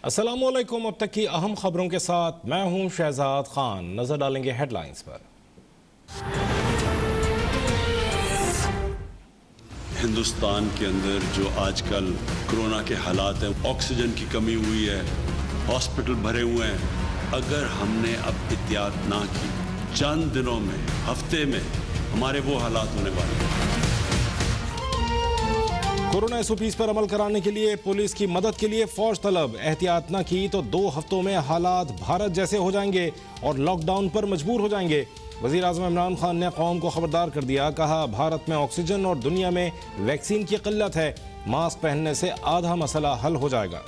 अस्सलामुअलैकुम। अब तक की अहम खबरों के साथ मैं हूं शहजाद खान। नजर डालेंगे हेडलाइंस पर। हिंदुस्तान के अंदर जो आजकल कोरोना के हालात हैं, ऑक्सीजन की कमी हुई है, हॉस्पिटल भरे हुए हैं। अगर हमने अब एहतियात ना की, चंद दिनों में, हफ्ते में हमारे वो हालात होने वाले हैं। कोरोना SOPs पर अमल कराने के लिए पुलिस की मदद के लिए फौज तलब। एहतियात न की तो 2 हफ्तों में हालात भारत जैसे हो जाएंगे और लॉकडाउन पर मजबूर हो जाएंगे। वजीर आज़म इमरान खान ने कौम को खबरदार कर दिया। कहा, भारत में ऑक्सीजन और दुनिया में वैक्सीन की किल्लत है। मास्क पहनने से आधा मसला हल हो जाएगा।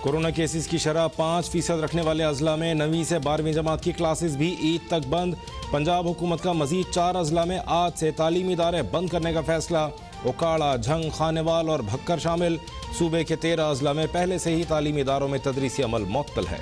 कोरोना केसेस की शरह 5% रखने वाले अजला में 9वीं से 12वीं जमात की क्लासेस भी ईद तक बंद। पंजाब हुकूमत का मजीद 4 अजला में आज से तालीमी इदारे बंद करने का फैसला। उकाड़ा, झंग, खानेवाल और भक्कर शामिल। सूबे के 13 अजला में पहले से ही तालीमी इदारों में तदरीसी अमल मुअत्तल है।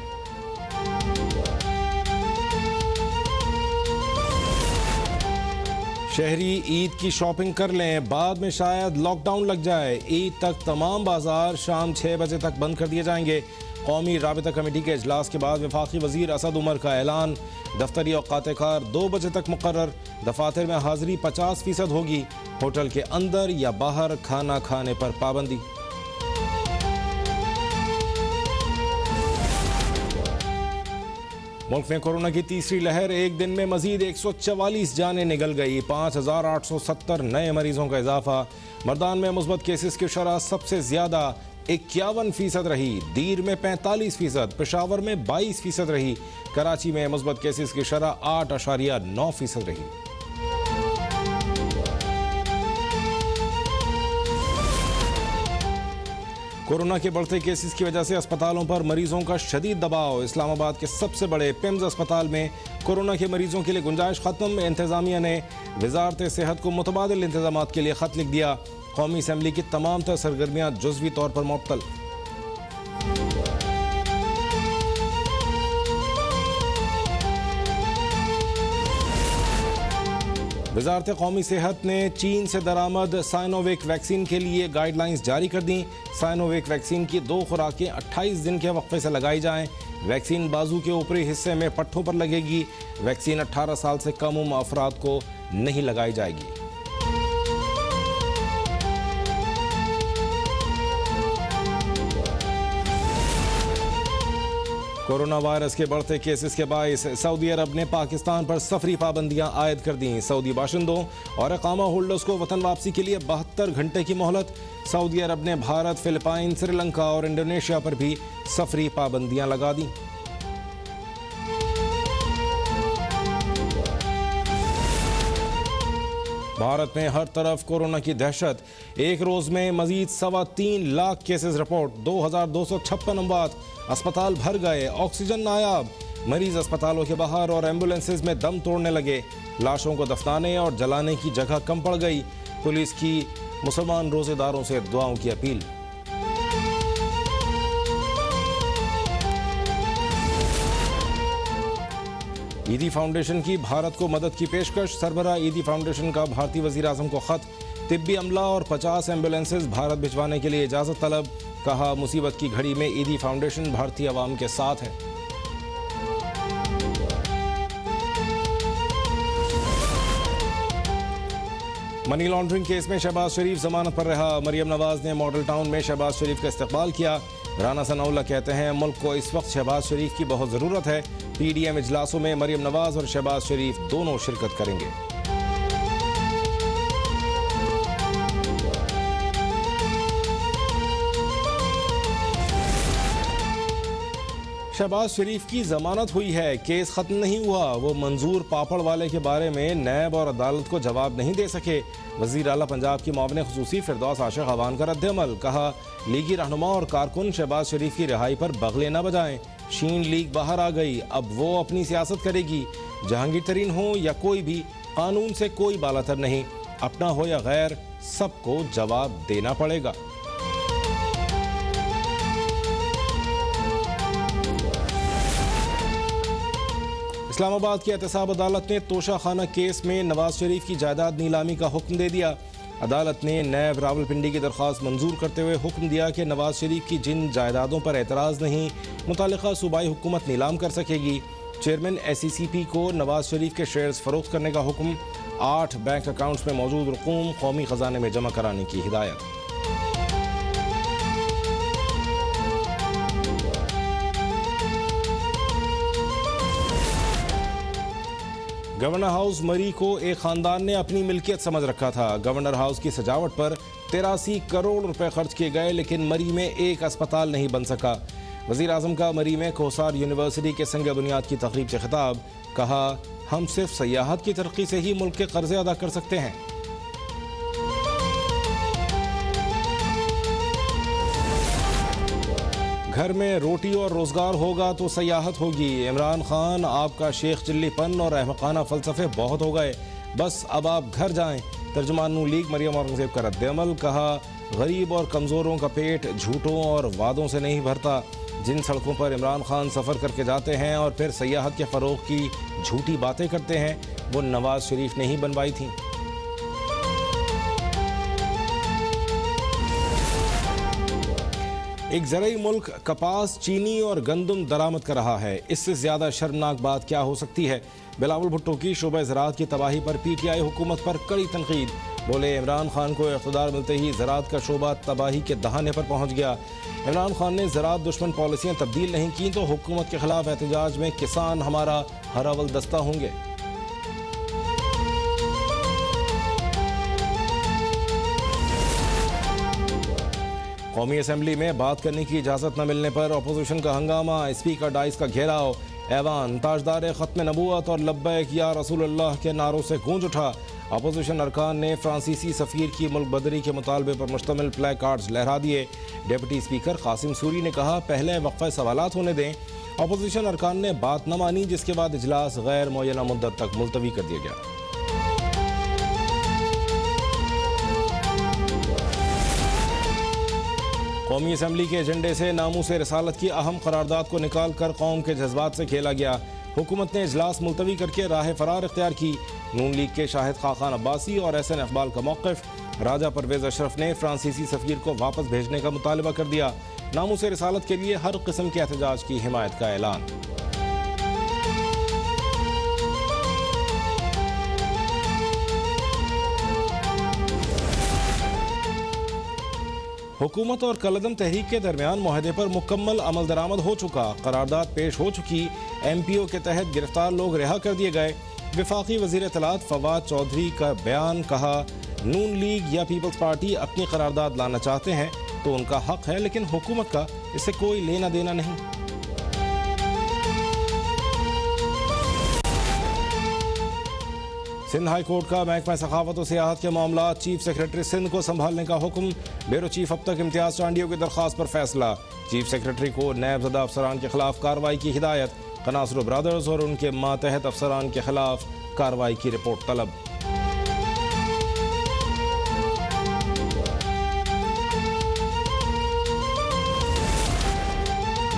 शहरी ईद की शॉपिंग कर लें, बाद में शायद लॉकडाउन लग जाए। ईद तक तमाम बाजार शाम 6 बजे तक बंद कर दिए जाएंगे। कौमी राबिता कमेटी के इजलास के बाद वफाकी वजीर असद उमर का ऐलान। दफ्तरी औकात कार 2 बजे तक मुकर्रर। दफातर में हाजिरी 50% होगी। होटल के अंदर या बाहर खाना खाने पर पाबंदी। मुल्क में कोरोना की तीसरी लहर, एक दिन में मजीद 144 जानें निकल गई। 5870 नए मरीजों का इजाफा। मर्दान में मुस्बत केसेस की शरह सबसे ज्यादा 51% रही। दीर में 45%, पेशावर में 22% रही। कराची में मुस्बत केसेस की शरह 8.9% रही। कोरोना के बढ़ते केसेस की वजह से अस्पतालों पर मरीजों का शदीद दबाव। इस्लामाबाद के सबसे बड़े पिम्स अस्पताल में कोरोना के मरीजों के लिए गुंजाइश खत्म। इंतजामिया ने वजारत सेहत को मुतबादिल इंतजामात के लिए खत लिख दिया। कौमी असम्बली की तमाम तर सरगर्मियाँ जुज़वी तौर पर मुअत्तल। वजारत कौमी सेहत ने चीन से दरामद साइनोवेक वैक्सीन के लिए गाइडलाइंस जारी कर दी। साइनोवेक वैक्सीन की 2 खुराकें 28 दिन के वक्फे से लगाई जाएं। वैक्सीन बाजू के ऊपरी हिस्से में पट्टों पर लगेगी। वैक्सीन 18 साल से कम उम्र अफराद को नहीं लगाई जाएगी। कोरोना वायरस के बढ़ते केसेस के बायस सऊदी अरब ने पाकिस्तान पर सफरी पाबंदियां आयद कर दी। सऊदी बाशिंदों और इकामा होल्डर्स को वतन वापसी के लिए 72 घंटे की मोहलत। सऊदी अरब ने भारत, फिलिपाइन, श्रीलंका और इंडोनेशिया पर भी सफरी पाबंदियां लगा दी। भारत में हर तरफ कोरोना की दहशत। एक रोज में मजीद 3.25 लाख केसेस रिपोर्ट। 2256 अमवात। अस्पताल भर गए, ऑक्सीजन नायाब। मरीज अस्पतालों के बाहर और एम्बुलेंसेज में दम तोड़ने लगे। लाशों को दफनाने और जलाने की जगह कम पड़ गई। पुलिस की मुसलमान रोजेदारों से दुआओं की अपील। ईदी फाउंडेशन की भारत को मदद की पेशकश। सरबराह ईदी फाउंडेशन का भारतीय वजीर आज़म को खत। तिब्बी अमला और 50 एम्बुलेंसेज भारत भिजवाने के लिए इजाज़त तलब। कहा, मुसीबत की घड़ी में ईदी फाउंडेशन भारतीय अवाम के साथ है। मनी लॉन्ड्रिंग केस में शहबाज शरीफ जमानत पर रहा। मरियम नवाज ने मॉडल टाउन में शहबाज शरीफ का इस्तकबाल किया। राना सनाउल्लाह कहते हैं, मुल्क को इस वक्त शहबाज शरीफ की बहुत ज़रूरत है। PDM इजलासों में मरियम नवाज और शहबाज शरीफ दोनों शिरकत करेंगे। शहबाज शरीफ की जमानत हुई है, केस खत्म नहीं हुआ। वो मंजूर पापड़ वाले के बारे में नैब और अदालत को जवाब नहीं दे सके। वजीर आला पंजाब की मुआविन खुसूसी फिरदौस आशिक अवान का रद्द-ए-अमल। कहा, लीगी रहनुमा और कारकुन शहबाज शरीफ की रिहाई पर बगले न बजाएं। शीन लीग बाहर आ गई, अब वो अपनी सियासत करेगी। जहांगीर तरीन हो या कोई भी, कानून से कोई बालातर नहीं। अपना हो या गैर, सबको जवाब देना पड़ेगा। इस्लामाबाद की एहतसाब अदालत ने तोशा खाना केस में नवाज शरीफ की जायदाद नीलामी का हुक्म दे दिया। अदालत ने नैब रावलपिंडी की दरख्वास्त मंजूर करते हुए हुक्म दिया कि नवाज शरीफ की जिन जायदादों पर एतराज़ नहीं मुतालिका सूबाई हुकूमत नीलाम कर सकेगी। चेयरमैन SECP को नवाज शरीफ के शेयर्स फरोख्त करने का हुक्म, 8 बैंक अकाउंट्स में मौजूद रकूम कौमी खजाने में जमा कराने की हिदायत। गवर्नर हाउस मरी को एक खानदान ने अपनी मिल्कियत समझ रखा था। गवर्नर हाउस की सजावट पर 83 करोड़ रुपए खर्च किए गए, लेकिन मरी में एक अस्पताल नहीं बन सका। वज़ीर आज़म का मरी में कोसार यूनिवर्सिटी के संग बुनियाद की तकरीब से खिताब, कहा हम सिर्फ सयाहत की तरक्की से ही मुल्क के कर्जे अदा कर सकते हैं। घर में रोटी और रोजगार होगा तो सयाहत होगी। इमरान खान, आपका शेख चिल्लीपन और अहमकाना फलसफे बहुत हो गए, बस अब आप घर जाएं। तर्जुमान नून लीग मरियम औरंगजेब का रद्द-ए-अमल, कहा गरीब और कमज़ोरों का पेट झूठों और वादों से नहीं भरता। जिन सड़कों पर इमरान खान सफ़र करके जाते हैं और फिर सयाहत के फ़रोग़ की झूठी बातें करते हैं, वो नवाज शरीफ ने ही बनवाई थीं। एक ज़रई मुल्क कपास, चीनी और गंदम दरामद कर रहा है, इससे ज़्यादा शर्मनाक बात क्या हो सकती है। बिलावल भुट्टो की शोबा ज़राअत की तबाही पर PTI हुकूमत पर कड़ी तनकीद, बोले इमरान खान को इक़्तिदार मिलते ही ज़राअत का शोबा तबाही के दहाने पर पहुँच गया। इमरान खान ने ज़राअत दुश्मन पॉलिसियाँ तब्दील नहीं की तो हुकूमत के खिलाफ एहतजाज में किसान हमारा हर अव्वल दस्ता होंगे। कौमी असम्बली में बात करने की इजाज़त न मिलने पर अपोजिशन का हंगामा, स्पीकर डाइस का घेराव, ऐवान ताजदार ख़त्म नबूवत और लब्बैक या रसूलुल्लाह के नारों से गूंज उठा। अपोजिशन अरकान ने फ्रांसीसी सफ़ीर की मुल्क बदरी के मुतालबे पर मुश्तमिल प्ले कार्ड्स लहरा दिए। डिप्टी स्पीकर कासिम सूरी ने कहा पहले वक्फ़े सवालात होने दें। अपोजिशन अरकान ने बात न मानी, जिसके बाद इजलास गैर मुअय्यना मुद्दत तक मुलतवी कर दिया गया। कौमी असम्बली के एजेंडे से नामूस रिसालत की अहम करारदाद को निकाल कर कौम के जज्बात से खेला गया। हुकूमत ने इजलास मुलतवी करके राह फरार इख्तियार की। नून लीग के शाहिद खाकान अब्बासी और SN इकबाल का मौक़िफ़, राजा परवेज़ अशरफ ने फ्रांसीसी सफ़ीर को वापस भेजने का मुतालबा कर दिया। नामूस रिसालत के लिए हर किस्म के एहतजाज की हिमायत का ऐलान। हुकूमत और कलदम तहरीक के दरमियान मुआहदे पर मुकम्मल अमल दरामद हो चुका। करारदाद पेश हो चुकी। MPO के तहत गिरफ्तार लोग रिहा कर दिए गए। वफाकी वज़ीर इत्तलात फवाद चौधरी का बयान, कहा नून लीग या पीपल्स पार्टी अपनी करारदाद लाना चाहते हैं तो उनका हक है, लेकिन हुकूमत का इससे कोई लेना देना नहीं। सिंध हाई कोर्ट का महकमा सखावत और सियाहत के मामला चीफ सेक्रेटरी सिंध को संभालने का हुक्म। ब्यूरो चीफ अब तक इम्तियाज चांडियों की दरख्वास्त पर फैसला। चीफ सेक्रेटरी को नैब ज़दा अफसरान के खिलाफ कार्रवाई की हिदायत। कनासरो ब्रदर्स और उनके मातहत अफसरान के खिलाफ कार्रवाई की रिपोर्ट तलब।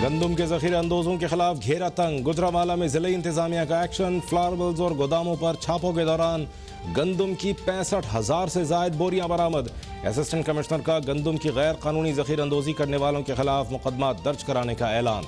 गंदम के ज़ख़ीरा अंदोज़ों के खिलाफ घेरा तंग। गुजरावाला में ज़िले इंतज़ामिया का एक्शन। फ्लावर मिल्स और गोदामों पर छापों के दौरान गंदम की 65,000 से ज़ायद बोरियां बरामद। असिस्टेंट कमिश्नर का गंदम की गैर कानूनी ज़ख़ीरा अंदोज़ी करने वालों के खिलाफ मुकदमा दर्ज कराने का ऐलान।